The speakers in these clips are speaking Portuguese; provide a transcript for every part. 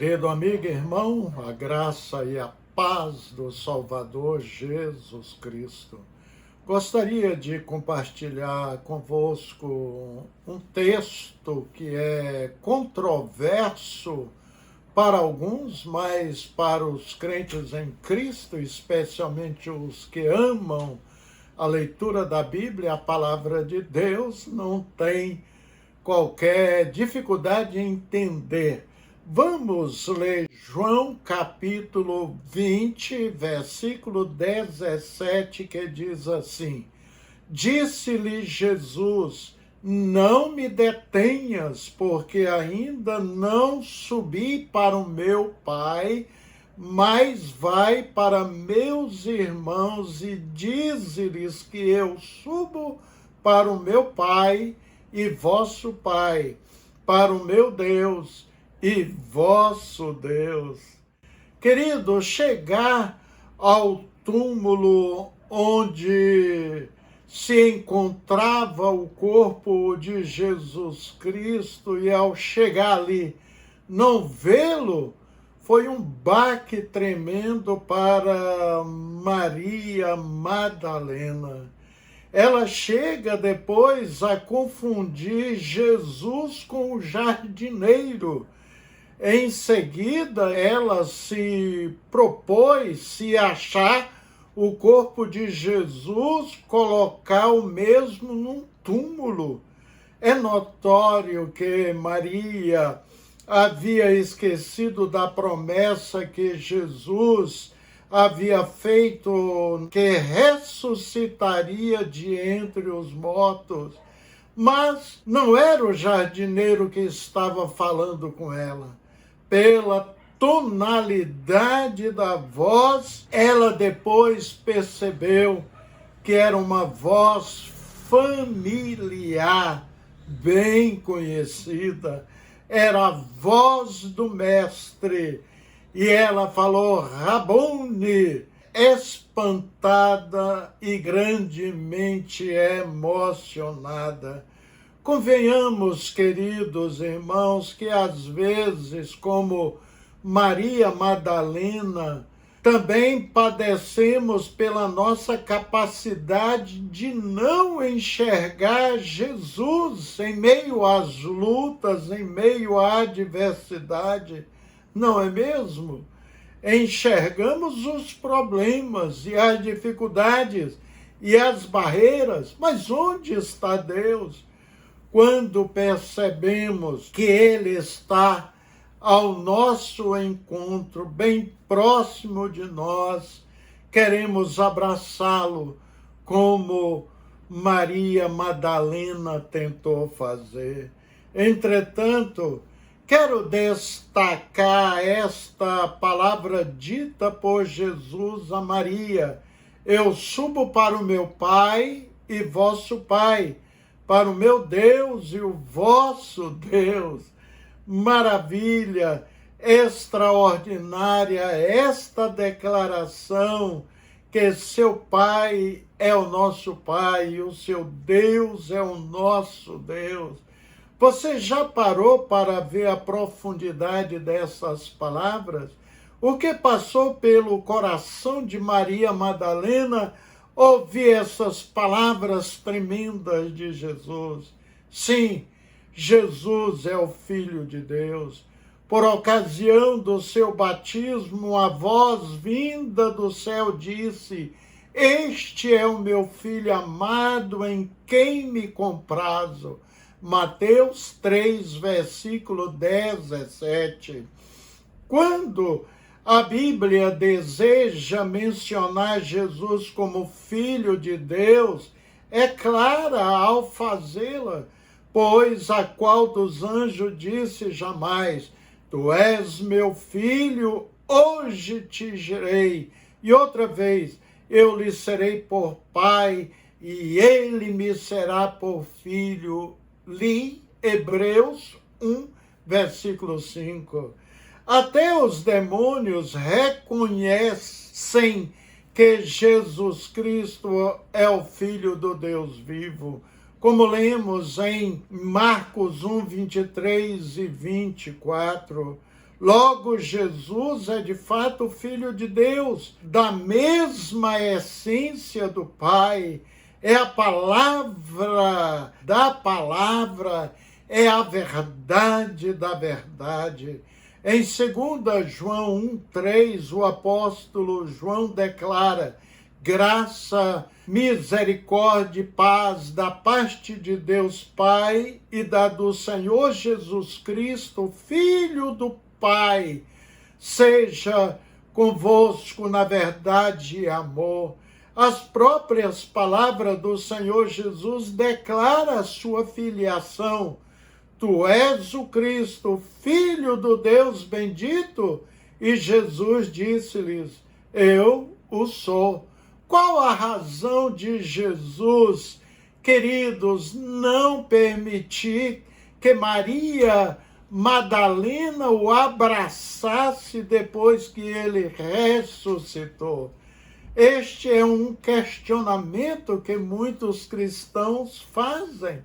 Querido amigo e irmão, a graça e a paz do Salvador Jesus Cristo. Gostaria de compartilhar convosco um texto que é controverso para alguns, mas para os crentes em Cristo, especialmente os que amam a leitura da Bíblia, a palavra de Deus, não tem qualquer dificuldade em entender. Vamos ler João capítulo 20, versículo 17, que diz assim: Disse-lhe Jesus, não me detenhas, porque ainda não subi para o meu Pai, mas vai para meus irmãos e dize-lhes que eu subo para o meu Pai e vosso Pai, para o meu Deus e vosso Deus. Querido, chegar ao túmulo onde se encontrava o corpo de Jesus Cristo e ao chegar ali não vê-lo, foi um baque tremendo para Maria Madalena. Ela chega depois a confundir Jesus com o jardineiro. Em seguida, ela se propôs, se achar o corpo de Jesus, colocar o mesmo num túmulo. É notório que Maria havia esquecido da promessa que Jesus havia feito, que ressuscitaria de entre os mortos. Mas não era o jardineiro que estava falando com ela. Pela tonalidade da voz, ela depois percebeu que era uma voz familiar, bem conhecida. Era a voz do Mestre. E ela falou, Rabone, espantada e grandemente emocionada. Convenhamos, queridos irmãos, que às vezes, como Maria Madalena, também padecemos pela nossa capacidade de não enxergar Jesus em meio às lutas, em meio à adversidade. Não é mesmo? Enxergamos os problemas e as dificuldades e as barreiras, mas onde está Deus? Quando percebemos que Ele está ao nosso encontro, bem próximo de nós, queremos abraçá-lo como Maria Madalena tentou fazer. Entretanto, quero destacar esta palavra dita por Jesus a Maria. Eu subo para o meu Pai e vosso Pai, para o meu Deus e o vosso Deus. Maravilha, extraordinária esta declaração que seu Pai é o nosso Pai e o seu Deus é o nosso Deus. Você já parou para ver a profundidade dessas palavras? O que passou pelo coração de Maria Madalena ouvir essas palavras tremendas de Jesus? Sim, Jesus é o Filho de Deus. Por ocasião do seu batismo, a voz vinda do céu disse, este é o meu Filho amado em quem me comprazo. Mateus 3, versículo 17. Quando a Bíblia deseja mencionar Jesus como Filho de Deus, é clara ao fazê-la, pois a qual dos anjos disse jamais, tu és meu filho, hoje te gerei. E outra vez, eu lhe serei por pai, e ele me será por filho. Li Hebreus 1, versículo 5. Até os demônios reconhecem que Jesus Cristo é o Filho do Deus vivo, como lemos em Marcos 1, 23 e 24. Logo, Jesus é de fato o Filho de Deus, da mesma essência do Pai. É a palavra da palavra, é a verdade da verdade. Em 2 João 1,3, o apóstolo João declara: graça, misericórdia e paz da parte de Deus Pai e da do Senhor Jesus Cristo, Filho do Pai, seja convosco na verdade e amor. As próprias palavras do Senhor Jesus declaram a sua filiação. Tu és o Cristo, Filho do Deus bendito. E Jesus disse-lhes: eu o sou. Qual a razão de Jesus, queridos, não permitir que Maria Madalena o abraçasse depois que ele ressuscitou? Este é um questionamento que muitos cristãos fazem.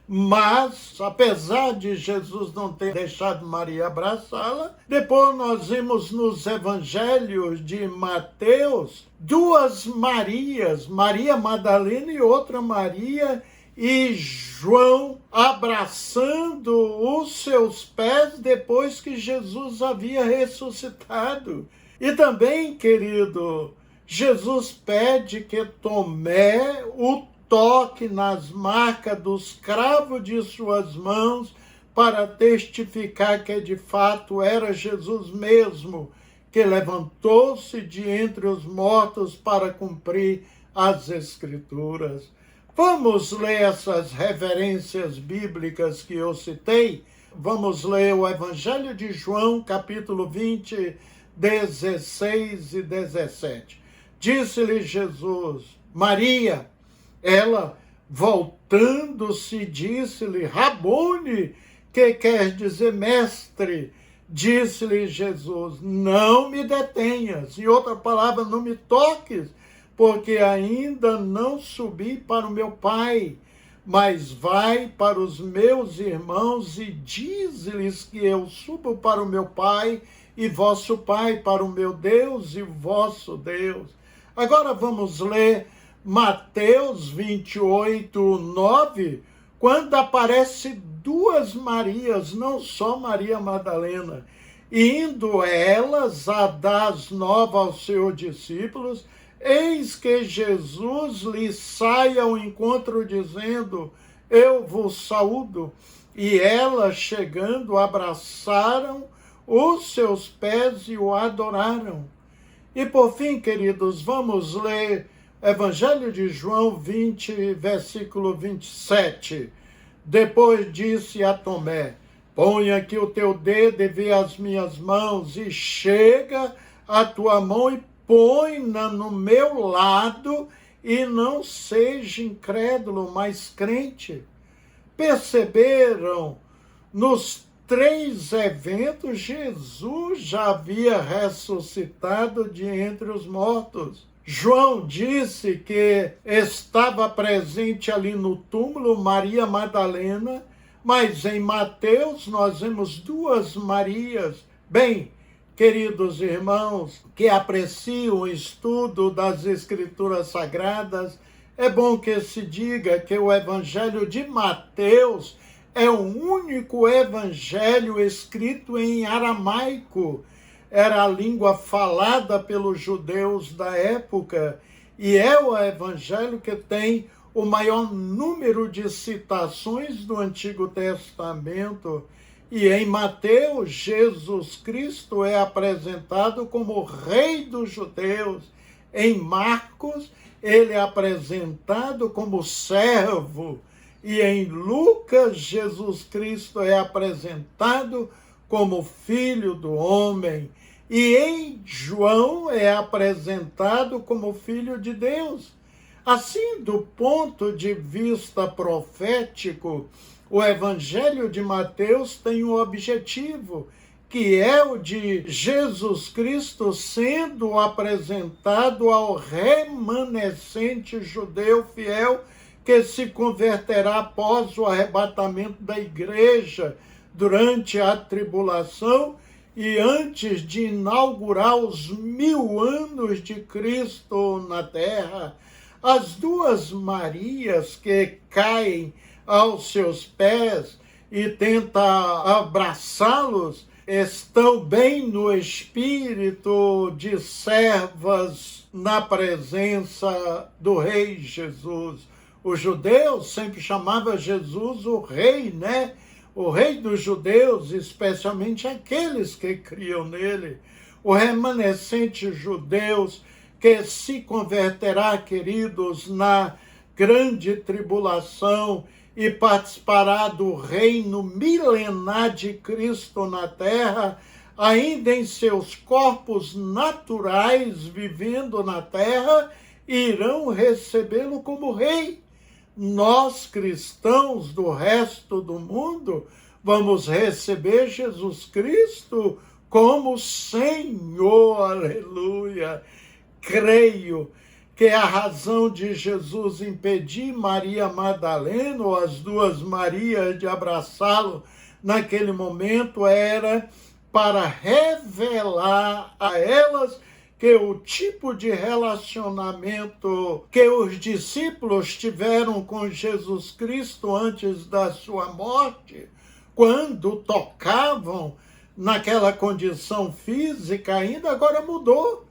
Mas, apesar de Jesus não ter deixado Maria abraçá-la, depois nós vimos nos evangelhos de Mateus duas Marias, Maria Madalena e outra Maria, e João abraçando os seus pés depois que Jesus havia ressuscitado. E também, querido, Jesus pede que Tomé o toque nas marcas dos cravos de suas mãos para testificar que de fato era Jesus mesmo, que levantou-se de entre os mortos para cumprir as Escrituras. Vamos ler essas referências bíblicas que eu citei? Vamos ler o Evangelho de João, capítulo 20, 16 e 17. Disse-lhe Jesus: Maria. Ela, voltando-se, disse-lhe: Rabone, que quer dizer mestre. Disse-lhe Jesus: não me detenhas. Em outra palavra, não me toques, porque ainda não subi para o meu Pai. Mas vai para os meus irmãos e diz-lhes que eu subo para o meu Pai e vosso Pai, para o meu Deus e vosso Deus. Agora vamos ler Mateus 28, 9, quando aparece duas Marias, não só Maria Madalena, indo elas a dar as novas aos seus discípulos, eis que Jesus lhes sai ao encontro dizendo: eu vos saúdo. E elas, chegando, abraçaram os seus pés e o adoraram. E por fim, queridos, vamos ler Evangelho de João 20, versículo 27. Depois disse a Tomé: põe aqui o teu dedo e vê as minhas mãos, e chega a tua mão e põe-na no meu lado, e não seja incrédulo, mas crente. Perceberam? Nos 3 eventos, Jesus já havia ressuscitado de entre os mortos. João disse que estava presente ali no túmulo Maria Madalena, mas em Mateus nós vemos duas Marias. Bem, queridos irmãos que apreciam o estudo das Escrituras Sagradas, é bom que se diga que o Evangelho de Mateus é o único evangelho escrito em aramaico. Era a língua falada pelos judeus da época e é o evangelho que tem o maior número de citações do Antigo Testamento. E em Mateus, Jesus Cristo é apresentado como Rei dos Judeus. Em Marcos, ele é apresentado como servo. E em Lucas, Jesus Cristo é apresentado como Filho do Homem. E em João é apresentado como Filho de Deus. Assim, do ponto de vista profético, o Evangelho de Mateus tem um objetivo, que é o de Jesus Cristo sendo apresentado ao remanescente judeu fiel que se converterá após o arrebatamento da igreja durante a tribulação, e antes de inaugurar os 1000 anos de Cristo na terra, as duas Marias que caem aos seus pés e tenta abraçá-los, estão bem no espírito de servas na presença do Rei Jesus. Os judeus sempre chamavam Jesus o Rei, né? O Rei dos judeus, especialmente aqueles que criam nele. O remanescente judeus que se converterá, queridos, na grande tribulação e participará do reino milenar de Cristo na terra, ainda em seus corpos naturais, vivendo na terra, irão recebê-lo como rei. Nós, cristãos do resto do mundo, vamos receber Jesus Cristo como Senhor, aleluia. Creio que a razão de Jesus impedir Maria Madalena ou as duas Marias de abraçá-lo naquele momento era para revelar a elas que o tipo de relacionamento que os discípulos tiveram com Jesus Cristo antes da sua morte, quando tocavam naquela condição física, ainda agora mudou.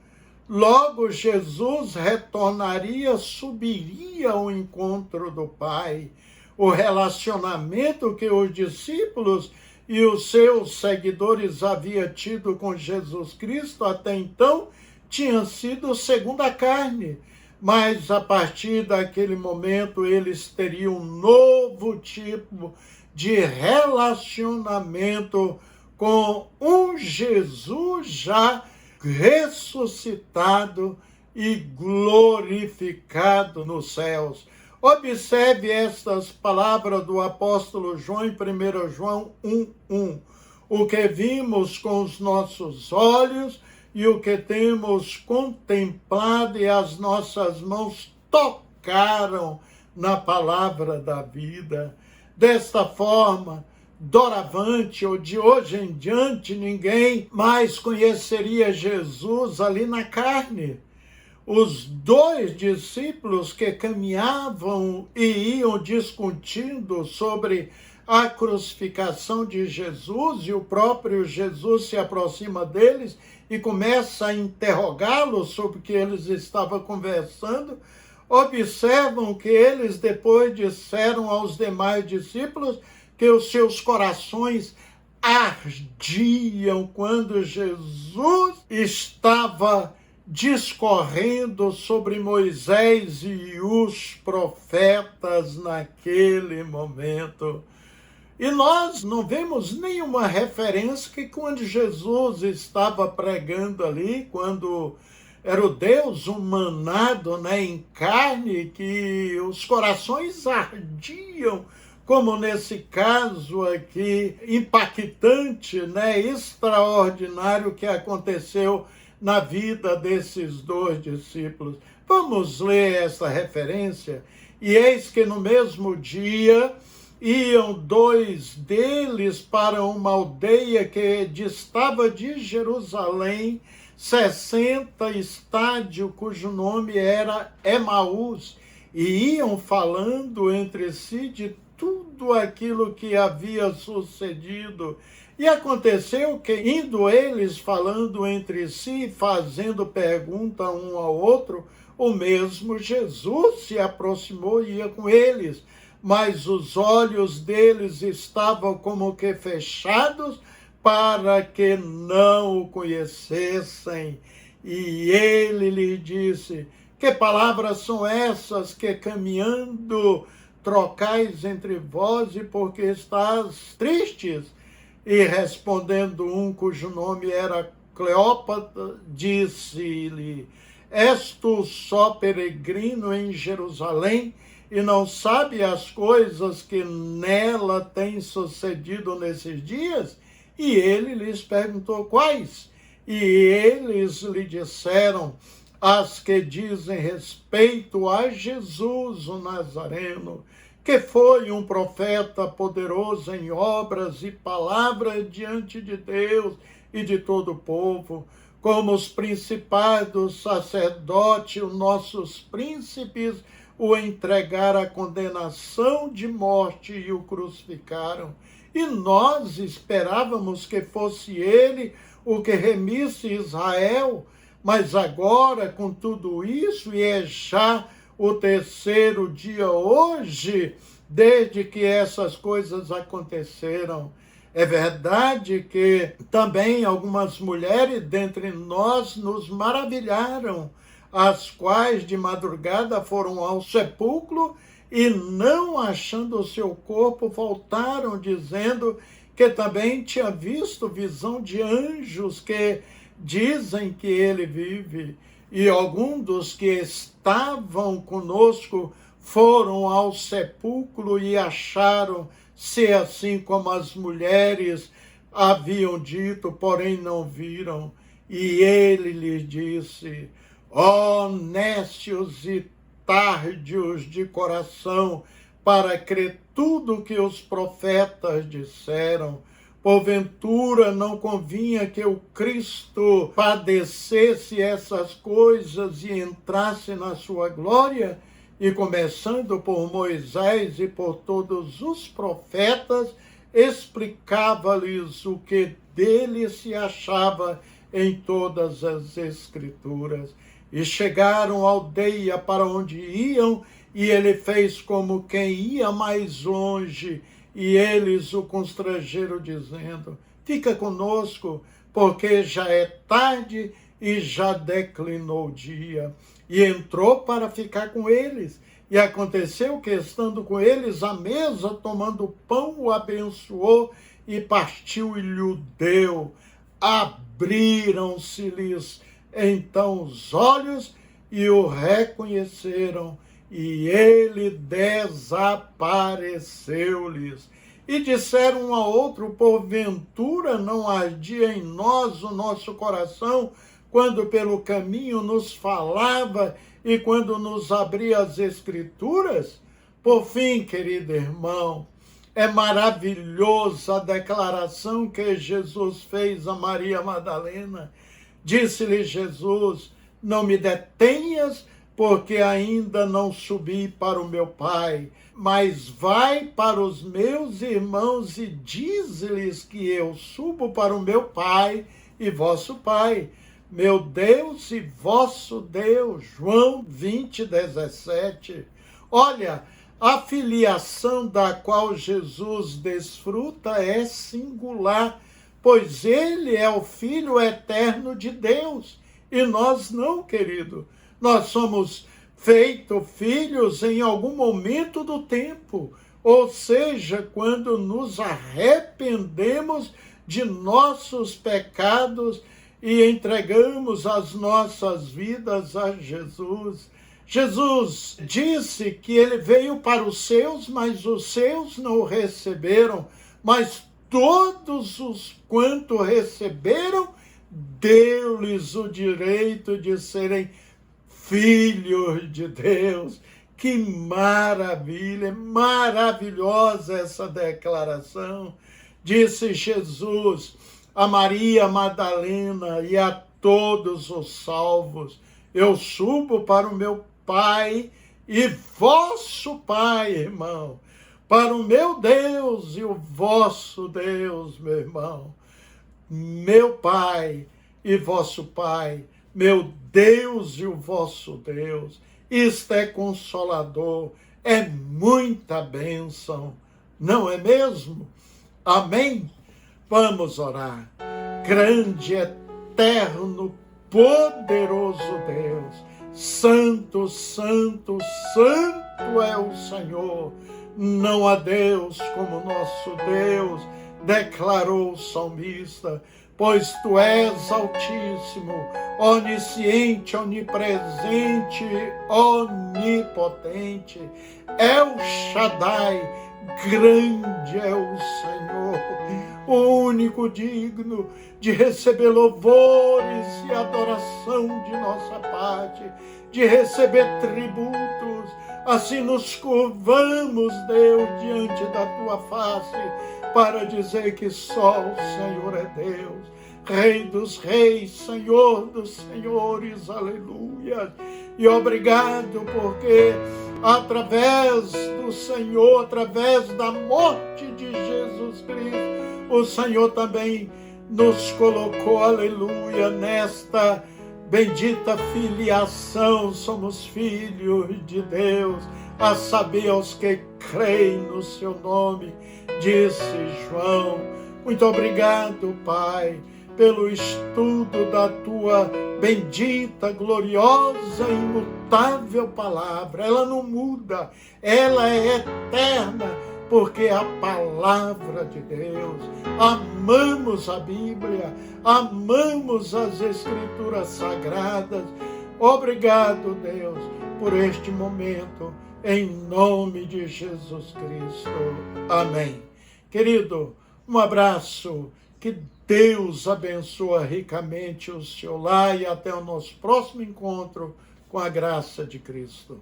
Logo, Jesus retornaria, subiria ao encontro do Pai. O relacionamento que os discípulos e os seus seguidores haviam tido com Jesus Cristo até então tinha sido segundo a carne. Mas a partir daquele momento eles teriam um novo tipo de relacionamento com um Jesus já ressuscitado e glorificado nos céus. Observe estas palavras do apóstolo João em 1 João 1:1. O que vimos com os nossos olhos e o que temos contemplado e as nossas mãos tocaram na palavra da vida. Desta forma, doravante ou de hoje em diante, ninguém mais conheceria Jesus ali na carne. Os dois discípulos que caminhavam e iam discutindo sobre a crucificação de Jesus, e o próprio Jesus se aproxima deles e começa a interrogá-los sobre o que eles estavam conversando, observam que eles depois disseram aos demais discípulos que os seus corações ardiam quando Jesus estava discorrendo sobre Moisés e os profetas naquele momento. E nós não vemos nenhuma referência que quando Jesus estava pregando ali, quando era o Deus humanado, né, em carne, que os corações ardiam, como nesse caso aqui, impactante, né, extraordinário que aconteceu na vida desses dois discípulos. Vamos ler essa referência. E eis que no mesmo dia iam dois deles para uma aldeia que distava de Jerusalém 60 estádios, cujo nome era Emaús, e iam falando entre si de tudo aquilo que havia sucedido. E aconteceu que, indo eles falando entre si, fazendo pergunta um ao outro, o mesmo Jesus se aproximou e ia com eles, mas os olhos deles estavam como que fechados para que não o conhecessem. E ele lhe disse: que palavras são essas que caminhando trocais entre vós, e porque estás tristes? E respondendo um cujo nome era Cleópatra, disse-lhe: és tu só peregrino em Jerusalém e não sabe as coisas que nela têm sucedido nesses dias? E ele lhes perguntou quais? E eles lhe disseram: as que dizem respeito a Jesus o Nazareno, que foi um profeta poderoso em obras e palavras diante de Deus e de todo o povo, como os principais dos sacerdotes, os nossos príncipes, o entregaram à condenação de morte e o crucificaram. E nós esperávamos que fosse ele o que remisse Israel, mas agora, com tudo isso, e é já o terceiro dia hoje, desde que essas coisas aconteceram. É verdade que também algumas mulheres dentre nós nos maravilharam, as quais de madrugada foram ao sepulcro e, não achando o seu corpo, voltaram dizendo que também tinha visto visão de anjos que dizem que ele vive. E alguns dos que estavam conosco foram ao sepulcro e acharam ser assim como as mulheres haviam dito, porém não viram. E ele lhes disse: ó nécios e tardios de coração, para crer tudo que os profetas disseram. Porventura não convinha que o Cristo padecesse essas coisas e entrasse na sua glória? E começando por Moisés e por todos os profetas, explicava-lhes o que dele se achava em todas as Escrituras. E chegaram à aldeia para onde iam, e ele fez como quem ia mais longe, e eles o constrangeram, dizendo: fica conosco, porque já é tarde e já declinou o dia. E entrou para ficar com eles. E aconteceu que, estando com eles à mesa, tomando o pão, o abençoou e partiu e lhe deu. Abriram-se-lhes então os olhos e o reconheceram, e ele desapareceu-lhes. E disseram um a outro: porventura não ardia em nós o nosso coração, quando pelo caminho nos falava e quando nos abria as Escrituras? Por fim, querido irmão, é maravilhosa a declaração que Jesus fez a Maria Madalena. Disse-lhe Jesus: não me detenhas, porque ainda não subi para o meu Pai, mas vai para os meus irmãos e dize-lhes que eu subo para o meu Pai e vosso Pai, meu Deus e vosso Deus. João 20:17. Olha, a filiação da qual Jesus desfruta é singular, pois ele é o Filho eterno de Deus, e nós não, querido. Nós somos feitos filhos em algum momento do tempo, ou seja, quando nos arrependemos de nossos pecados e entregamos as nossas vidas a Jesus. Jesus disse que ele veio para os seus, mas os seus não o receberam, mas todos os quanto receberam, deu-lhes o direito de serem filhos de Deus. Que maravilha, maravilhosa essa declaração. Disse Jesus a Maria Madalena e a todos os salvos: eu subo para o meu Pai e vosso Pai, irmão, para o meu Deus e o vosso Deus, meu irmão. Meu Pai e vosso Pai, meu Deus e o vosso Deus. Isto é consolador, é muita bênção, não é mesmo? Amém? Vamos orar. Grande, eterno, poderoso Deus, santo, santo, santo é o Senhor. Não há Deus como nosso Deus, declarou o salmista, pois tu és altíssimo, onisciente, onipresente, onipotente. El Shaddai, grande é o Senhor, o único digno de receber louvores e adoração de nossa parte, de receber tributos. Assim nos curvamos, Deus, diante da tua face, para dizer que só o Senhor é Deus. Rei dos reis, Senhor dos senhores, aleluia. E obrigado porque através do Senhor, através da morte de Jesus Cristo, o Senhor também nos colocou, aleluia, nesta bendita filiação. Somos filhos de Deus, a saber, aos que creem no seu nome, disse João. Muito obrigado, Pai, pelo estudo da tua bendita, gloriosa, imutável palavra. Ela não muda, ela é eterna, porque é a palavra de Deus. Amamos a Bíblia, amamos as Escrituras Sagradas. Obrigado, Deus, por este momento, em nome de Jesus Cristo. Amém. Querido, um abraço, que Deus abençoe ricamente o seu lar e até o nosso próximo encontro com a graça de Cristo.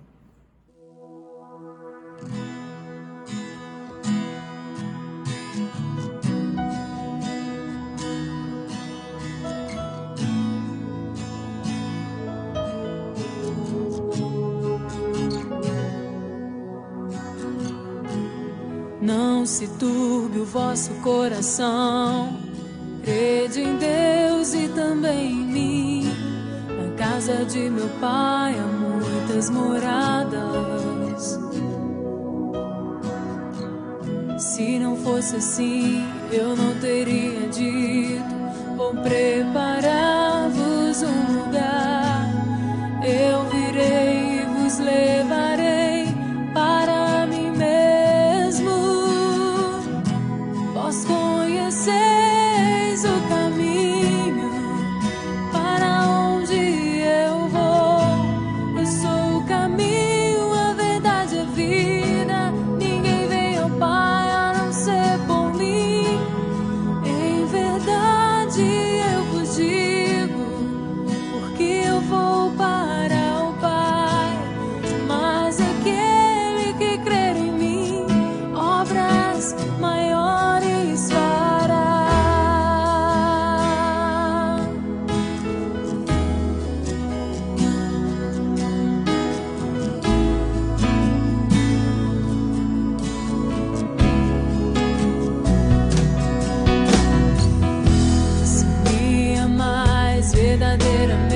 Não se turbe o vosso coração, crede em Deus e também em mim. Na casa de meu Pai há muitas moradas. Se não fosse assim, eu não teria dito: vou preparar-vos um lugar. Eu virei e vos levarei para mim mesmo. Vós conheceis o caminho para onde eu vou. Eu sou o caminho, a verdade e a vida. Ninguém vem ao Pai a não ser por mim. Em verdade eu vos digo, porque eu vou para o Pai. Mas aquele que crer em mim, obras maiores fará. Se me amais verdadeiramente,